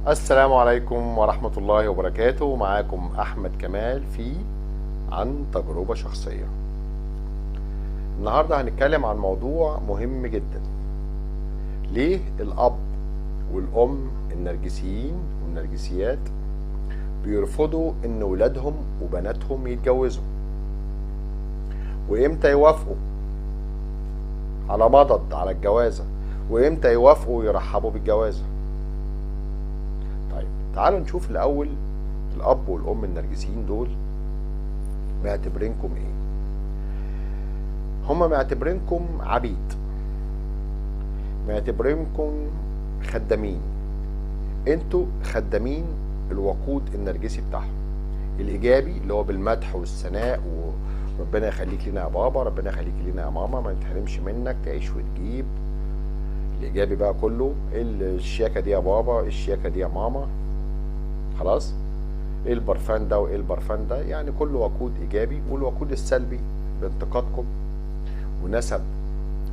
السلام عليكم ورحمة الله وبركاته. معاكم أحمد كمال في عن تجربة شخصية. النهاردة هنتكلم عن موضوع مهم جدا. ليه الأب والأم النرجسيين والنرجسيات بيرفضوا إن ولادهم وبناتهم يتجوزوا، وإمتى يوافقوا على مضض على الجوازة، وإمتى يوافقوا يرحبوا بالجوازة. طيب تعالوا نشوف الأول الأب والأم النرجسيين دول معتبرينكم إيه. هما معتبرينكم عبيد، معتبرينكم خدامين. انتوا خدامين الوقود النرجسي بتاعهم الايجابي اللي هو بالمدح والثناء وربنا يخليك لنا يا بابا، ربنا يخليك لنا يا ماما، ما نتحرمش منك، تعيش وتجيب. الايجابي بقى كله، إيه الشياكه دي يا بابا، إيه الشياكه دي يا ماما، خلاص، ايه البرفان ده وايه البرفان ده، يعني كله وقود ايجابي. والوقود السلبي بانتقادكم ونسب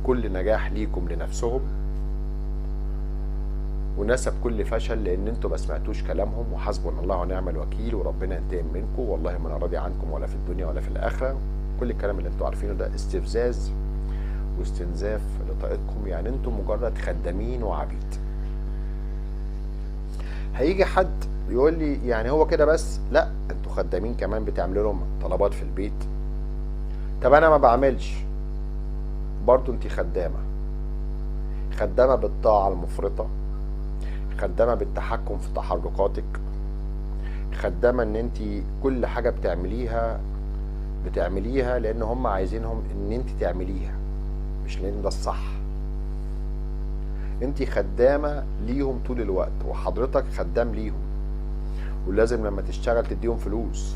كل نجاح ليكم لنفسهم، ونسب كل فشل لان انتوا ما سمعتوش كلامهم، وحسبنا الله ونعم الوكيل وربنا ينتقم منكم، والله ما انا راضي عنكم ولا في الدنيا ولا في الاخره. كل الكلام اللي انتوا عارفينه ده استفزاز واستنزاف لطاقتكم، يعني انتوا مجرد خدامين وعبيد. هيجي حد يقول لي يعني هو كده بس؟ لا، انتوا خدامين كمان بتعملوا لهم طلبات في البيت. طب انا ما بعملش، برضو انت خدامه، خدامه بالطاعه المفرطه، خدامه بالتحكم في تحركاتك، خدامه ان انت كل حاجه بتعمليها لان هم عايزينهم ان انت تعمليها، مش لان ده الصح. انت خدامه ليهم طول الوقت، وحضرتك خدام ليهم، ولازم لما تشتغل تديهم فلوس.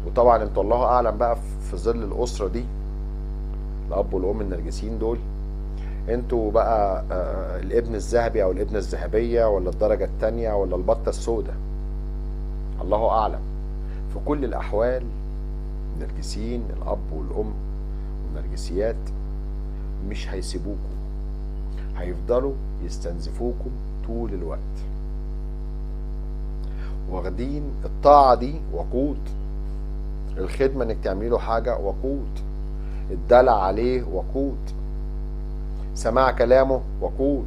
وطبعا انتوا الله اعلم بقى في ظل الاسره دي، الاب والام النرجسيين دول، انتوا بقى الابن الذهبي او الابنه الذهبيه، ولا الدرجه الثانيه، ولا البطه السوداء، الله اعلم. في كل الاحوال النرجسيين الاب والام والنرجسيات مش هيسيبوكم، هيفضلوا يستنزفوكم طول الوقت. واخدين الطاعة دي وقود، الخدمة انك تعملي له حاجة وقود، الدلع عليه وقود، سماع كلامه وقود،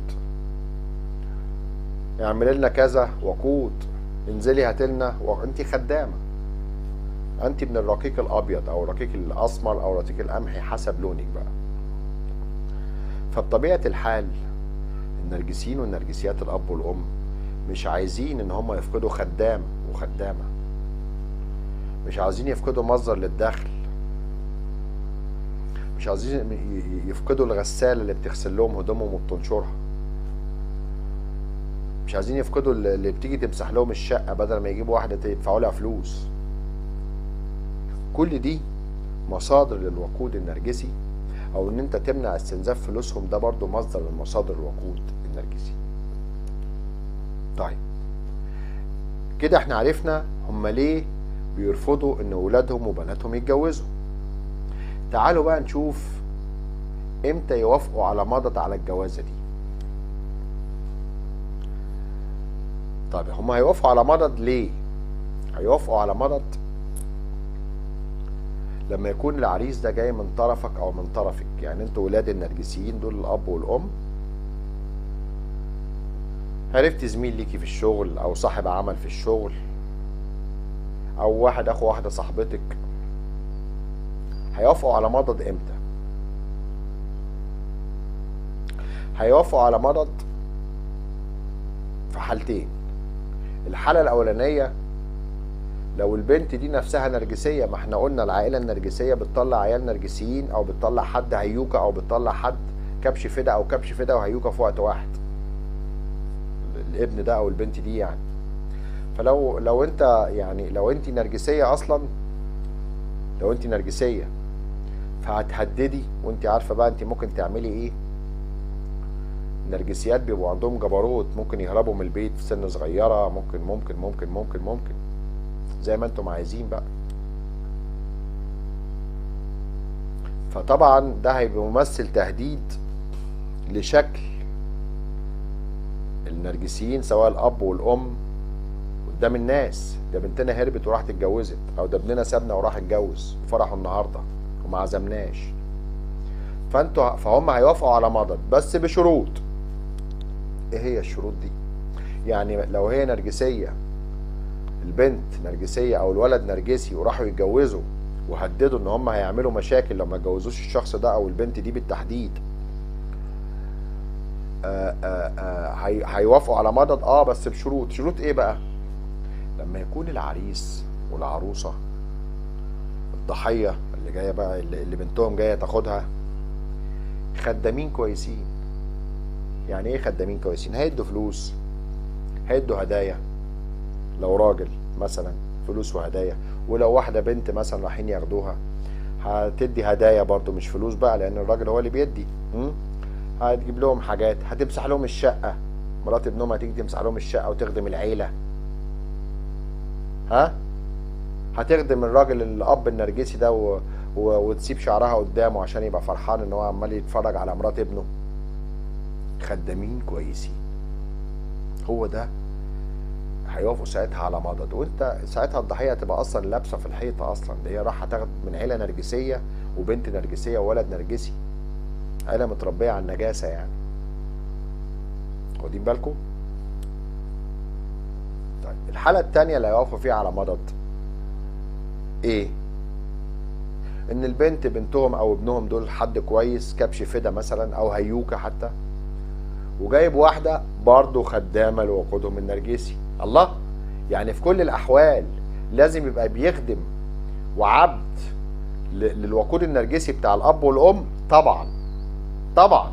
اعمل لنا كذا وقود، انزلي هاتلنا انت خدامة. انت من الرقيق الابيض او الرقيق الاسمر او الرقيق القمحي حسب لونك بقى. فبطبيعة الحال النرجسيين والنرجسيات الاب والام مش عايزين ان هم يفقدوا خدام وخدامة، مش عايزين يفقدوا مصدر للدخل، مش عايزين يفقدوا الغسالة اللي بتغسل لهم هدومهم وبتنشرها، مش عايزين يفقدوا اللي بتيجي تمسح لهم الشقة بدل ما يجيبوا واحدة يدفعوا لها فلوس. كل دي مصادر للوقود النرجسي، او ان انت تمنع استنزاف فلوسهم، ده برضو مصدر من مصادر الوقود النرجسي. طيب كده احنا عرفنا هما ليه بيرفضوا ان ولادهم وبناتهم يتجوزوا. تعالوا بقى نشوف امتى يوافقوا على مضض على الجوازة دي. طيب هما هيوافقوا على مضض ليه؟ هيوافقوا على مضض لما يكون العريس ده جاي من طرفك او من طرفك، يعني انتوا ولاد النرجسيين دول الاب والام، عرفت زميل ليكي في الشغل او صاحب عمل في الشغل، او واحد اخو واحده صاحبتك. هيوافقوا على مضض امتى؟ هيوافقوا على مضض في حالتين. الحاله الاولانيه لو البنت دي نفسها نرجسيه، ما احنا قلنا العائله النرجسيه بتطلع عيال نرجسيين، او بتطلع حد هيوكا، او بتطلع حد كبش فدا او كبش فدا وهيوكا في وقت واحد، الابن ده او البنت دي يعني. فلو انت يعني لو انت نرجسيه اصلا، لو انت نرجسيه فهتهددي، وانت عارفه بقى انت ممكن تعملي ايه. النرجسيات بيبقوا عندهم جبروت، ممكن يهربوا من البيت في سن صغيره، ممكن زي ما انتم عايزين بقى. فطبعا ده هيبقى ممثل تهديد لشكل النرجسيين سواء الاب والام قدام الناس، ده بنتنا هربت وراحت اتجوزت، او ده ابننا سابنا وراح اتجوز وفرحوا النهارده وما عزمناش. فهم هيوافقوا على مضض بس بشروط. ايه هي الشروط دي؟ يعني لو هي نرجسيه، البنت نرجسيه او الولد نرجسي وراحوا يتجوزوا وهددوا ان هم هيعملوا مشاكل لو ما اتجوزوش الشخص ده او البنت دي بالتحديد، هيوافقوا على مضض بس بشروط. شروط ايه بقى؟ لما يكون العريس والعروسه الضحيه اللي جايه بقى اللي بنتهم جايه تاخدها خدامين كويسين. يعني ايه خدامين كويسين؟ هيدوا فلوس، هيدوا هدايا لو راجل مثلا فلوس وهدايا، ولو واحده بنت مثلا رايحين ياخدوها هتدي هدايا برضو مش فلوس بقى، لان الراجل هو اللي بيدي. هتجيب لهم حاجات، هتمسح لهم الشقه، مرات ابنهم هتيجي تمسح لهم الشقه وتخدم العيله. هتخدم الراجل الاب النرجسي ده وتسيب شعرها قدامه عشان يبقى فرحان ان هو عمال يتفرج على مرات ابنه. خدامين كويسين، هو ده هيوافقوا ساعتها على مضض. وانت ساعتها الضحيه هتبقى اصلا لابسه في الحيطه اصلا، ده هي رايحه تاخد من عيله نرجسيه وبنت نرجسيه وولد نرجسي، عيله متربيه على النجاسه يعني. واخدين بالكم؟ طيب الحاله الثانيه اللي هيوافقوا فيها على مضض ايه؟ ان البنت بنتهم او ابنهم دول حد كويس، كبش فدا مثلا او هيوكه حتى، وجايب واحده برضه خدامه لوقودهم النرجسي. الله، يعني في كل الاحوال لازم يبقى بيخدم وعبد للوقود النرجسي بتاع الاب والام؟ طبعا طبعا.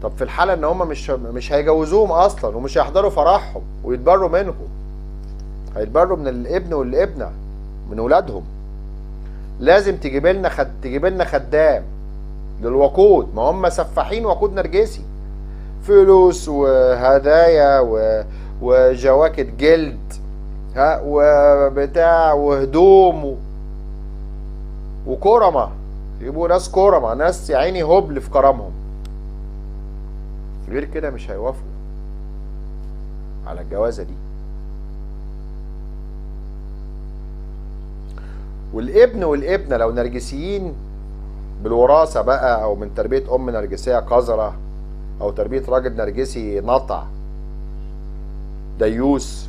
طب في الحاله ان هم مش هيجوزوهم اصلا ومش هيحضروا فرحهم ويتبروا منهم، هيتبروا من الابن والابنه من ولادهم، لازم تجيب لنا خدام للوقود. ما هم سفاحين وقود نرجسي، فلوس وهدايا وجواكت جلد وبتاع وهدوم وكرمه، يبقوا ناس كرمه، ناس يا عيني هبل في كرمهم. غير كده مش هيوافقوا على الجوازه دي. والابن والابنه لو نرجسيين بالوراثه بقى، او من تربيه ام نرجسيه قذره، او تربيه راجل نرجسي نطع ديوس،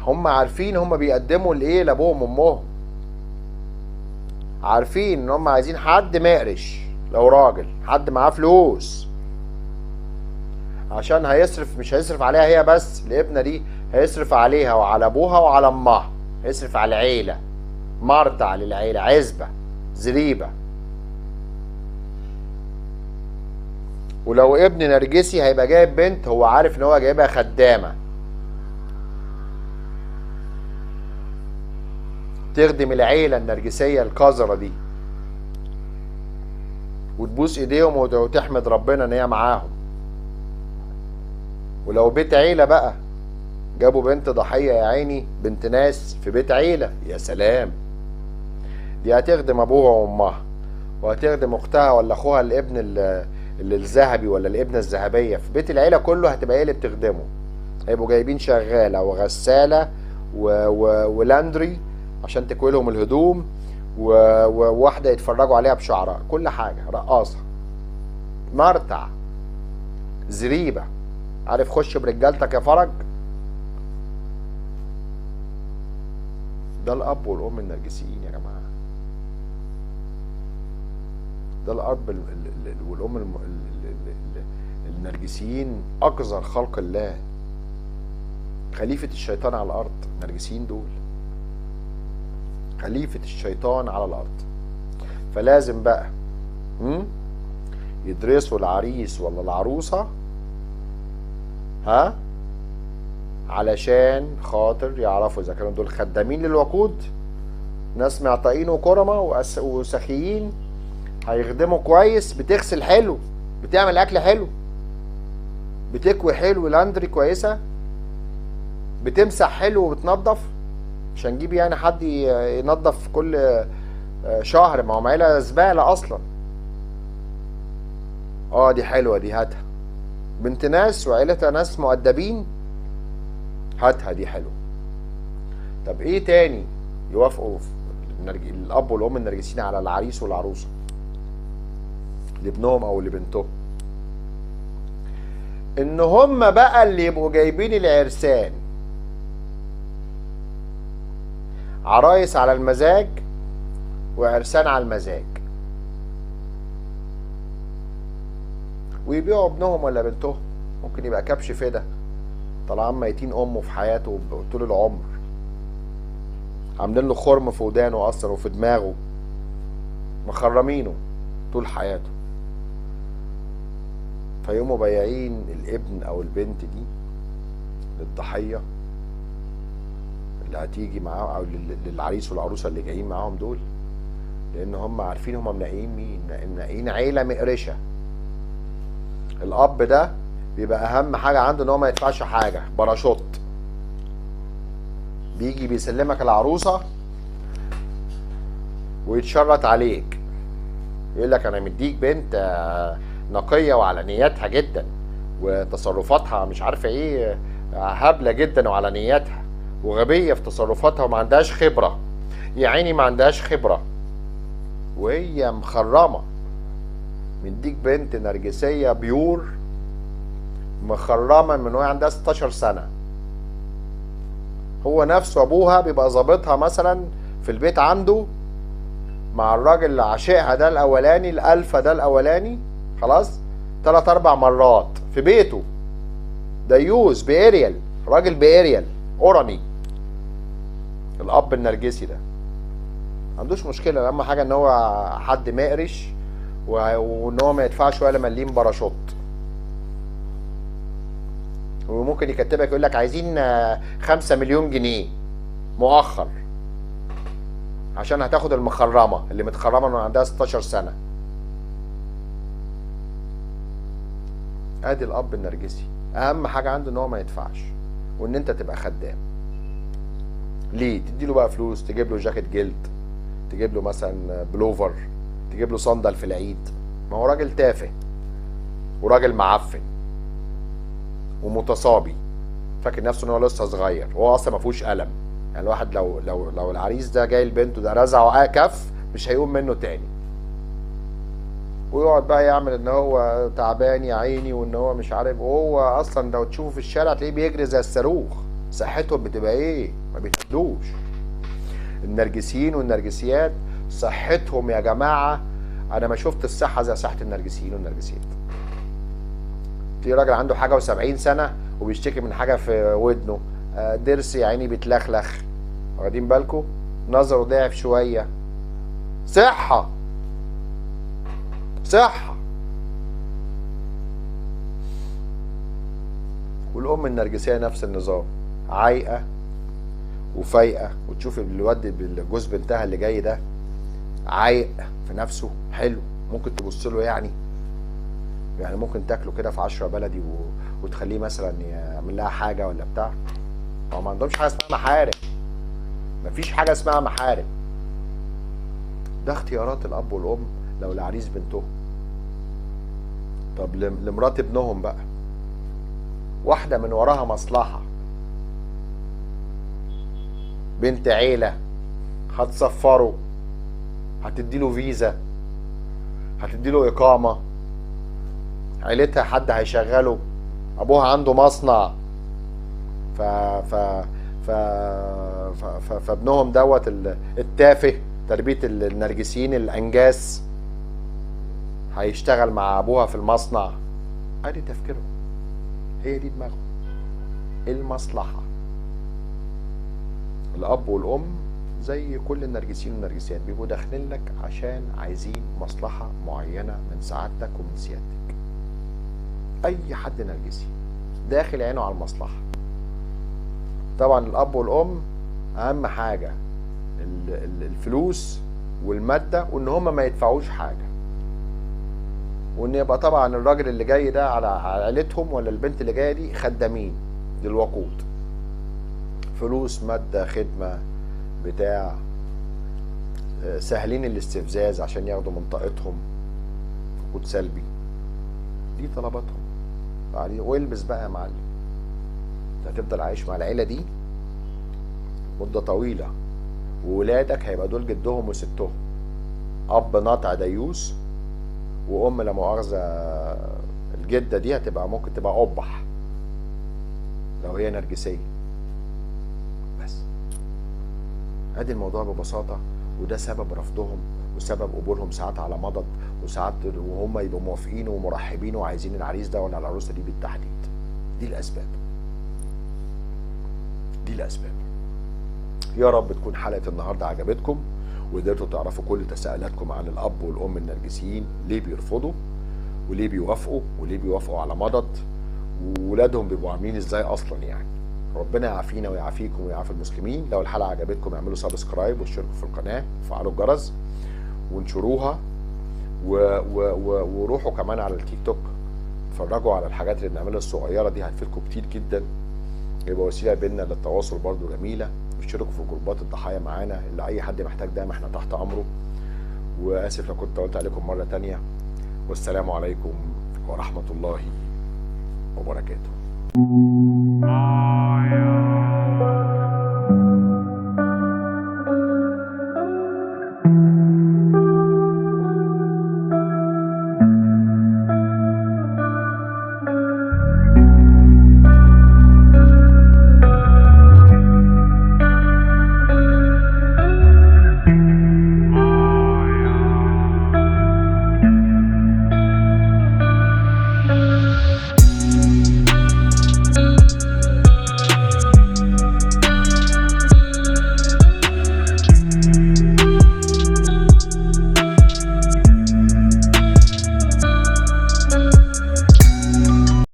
هم عارفين هم بيقدموا لايه لابوهم وامهم، عارفين ان هم عايزين حد مقرش لو راجل، حد معاه فلوس، عشان هيصرف، مش هيصرف عليها هي بس، الابنه دي هيصرف عليها وعلى ابوها وعلى امها، هيصرف على العيله، مرتع للعيله، عزبه، زريبه. ولو ابن نرجسي هيبقى جايب بنت هو عارف ان هو جايبها خدامه تخدم العيله النرجسيه القذره دي وتبوس ايديهم وتحمد ربنا ان هي معاهم. ولو بيت عيله بقى، جابوا بنت ضحيه يا عيني، بنت ناس في بيت عيله، يا سلام، دي هتخدم ابوها وامها، وهتخدم اختها ولا اخوها الابن اللي الذهبي ولا الابنه الذهبيه في بيت العيله كله، هتبقى هي اللي بتخدمه. هيبقوا جايبين شغاله وغساله ولاندري عشان تكوي لهم الهدوم، وواحده يتفرجوا عليها بشعرها، كل حاجه، رقاصه، مرتع، زريبه. عارف خش برجالتك يا فرج. ده الاب والام النرجسيين يا جماعه، ده الاب والام النرجسيين، اقذر خلق الله، خليفه الشيطان على الارض. النرجسيين دول خليفه الشيطان على الارض. فلازم بقى يدرسوا العريس ولا العروسه علشان خاطر يعرفوا اذا كانوا دول خدامين للوقود، ناس معطائين وكرمه وسخيين، هيخدموا كويس، بتغسل حلو، بتعمل اكل حلو، بتكوي حلو، لاندري كويسه، بتمسح حلو وبتنظف. مش هنجيب يعني حد ينظف شهر، ما هم عيله زباله اصلا. دي حلوه دي، هاتها. بنت ناس وعيلتها ناس مؤدبين، هاتها دي حلوه. طب ايه تاني يوافقوا الاب والام النرجسيين على العريس والعروسه لابنهم او لبنتهم؟ ان هم بقى اللي يبقوا جايبين العرسان، عرايس على المزاج وعرسان على المزاج، ويبيعوا ابنهم ولا بنتهم. ممكن يبقى كبش فدا، طالعين ميتين امه في حياته طول العمر، عاملين له خرم في ودانه اصلا وفي دماغه، مخرمينه طول حياته، فيقوموا بايعين الابن او البنت دي للضحيه اللي هتيجي معاه، او للعريس والعروسه اللي جايين معاهم دول، لان هم عارفين هم منقيين مين، منقيين عيله مقرشه. الاب ده بيبقى اهم حاجه عنده ان هو ما يدفعش حاجه، باراشوت. بيجي بيسلمك العروسه ويتشرط عليك، يقول لك انا مديك بنت نقيه وعلى نياتها جدا، وتصرفاتها مش عارفه ايه، هبله جدا وعلى نياتها، وغبيه في تصرفاتها وما عندهاش خبره. يا عيني ما عندهاش خبره وهي مخرمه. مديك بنت نرجسيه بيور مخرمه من وهي عندها 16 سنه. هو نفسه ابوها بيبقى ظابطها مثلا في البيت عنده مع الراجل اللي عاشقها ده الاولاني، الالفا ده الاولاني، خلاص 3-4 مرات في بيته. ديوز باريال، راجل باريال اوراني. الاب النرجسي ده ما عندوش مشكله، اهم حاجه ان هو حد مقرش وان هو ما يدفعش ولا مليم باراشوت. وممكن يكتبك يقول لك عايزين 5 مليون جنيه مؤخر عشان هتاخد المخرمه اللي متخرمه من عندها 16 سنه. ادي الاب النرجسي، اهم حاجه عنده ان هو ما يدفعش وان انت تبقى خدام. ليه؟ تديله بقى فلوس، تجيب له جاكيت جلد، تجيب له مثلا بلوفر، تجيب له صندل في العيد. ما هو راجل تافه وراجل معفن ومتصابي، فاكر نفسه ان هو لسه صغير وهو اصلا ما فيهوش قلم. يعني الواحد لو العريس ده جاي لبنته ده رزعه كف مش هيقوم منه تاني، ويقعد بقى يعمل ان هو تعبان يا عيني وان هو مش عارف، وهو اصلا لو تشوفه في الشارع تلاقيه بيجري زي الصاروخ. صحتهم بتبقى ايه؟ ما بيتهدوش. النرجسيين والنرجسيات صحتهم يا جماعه، انا ما شفت الصحه زي صحه النرجسيين والنرجسيات. في راجل عنده حاجه و70 سنه وبيشتكي من حاجه في ودنه، ضرس يا عيني بيتلخلخ، واخدين بالكم؟ نظره ضعف شويه. صحه صحه. والام النرجسيه نفس النظام، عايقه وفايقه، وتشوف الواد بالجوز بنتها اللي جاي ده عايق في نفسه، حلو، ممكن تبص له يعني ممكن تاكله كده في 10 بلدي وتخليه مثلا يعمل لها حاجه ولا بتاع. هو ما عندهمش حاجه اسمها محارم، مفيش حاجه اسمها محارم. ده اختيارات الاب والام لو العريس بنتهم. طب لمرات ابنهم بقى، واحده من وراها مصلحه، بنت عيله، هتسفره، هتديله فيزا، هتديله اقامه، عيلتها حد هيشغله، ابوها عنده مصنع، ف ف ف فابنهم دوت التافه، تربيه النرجسيين الانجاس، هيشتغل مع ابوها في المصنع. ادي تفكيرهم، هي دي دماغهم، المصلحه. الاب والام زي كل النرجسيين والنرجسيات بيبقوا داخلين لك عشان عايزين مصلحه معينه من سعادتك ومن سيادتك. اي حد نرجسي داخل عينه على المصلحه. طبعا الاب والام اهم حاجه الفلوس والماده، وان هما ما يدفعوش حاجه، وان يبقى طبعا الراجل اللي جاي ده على عيلتهم ولا البنت اللي جايه دي خدامين للوقود، فلوس، ماده، خدمه، بتاع. سهلين الاستفزاز عشان ياخدوا منطقتهم، وجود سلبي. دي طلباتهم. بعدين والبس بقى يا معلم، انت هتفضل عايش مع العيله دي مده طويله، وولادك هيبقى دول جدهم وستهم، اب ناطع ديوس، وام لا مؤاخذه الجده دي هتبقى ممكن تبقى قبح لو هي نرجسيه. بس ادي الموضوع ببساطه، وده سبب رفضهم وسبب قبولهم ساعات على مضض، وساعات وهم يبقوا موافقين ومرحبين وعايزين العريس ده ولا العروسه دي بالتحديد. دي الاسباب، دي الاسباب. يا رب تكون حلقه النهارده عجبتكم، وقدرتوا تعرفوا كل تساؤلاتكم عن الاب والام النرجسيين، ليه بيرفضوا وليه بيوافقوا وليه بيوافقوا على مضض، وولادهم بيبقوا عاملين ازاي اصلا يعني. ربنا يعافينا ويعافيكم ويعافي المسلمين. لو الحلقه عجبتكم اعملوا سبسكرايب واشتركوا في القناه وفعلوا الجرس وانشروها، وروحوا كمان على التيك توك اتفرجوا على الحاجات اللي بنعملها الصغيره دي، هتفيدكم كتير جدا، يبقى وسيله بيننا للتواصل برضو جميله. اشتركوا في جروبات الضحايا معانا، اللي اي حد محتاج دعم احنا تحت امره. واسف لو كنت قلت عليكم مره تانية، والسلام عليكم ورحمه الله وبركاته.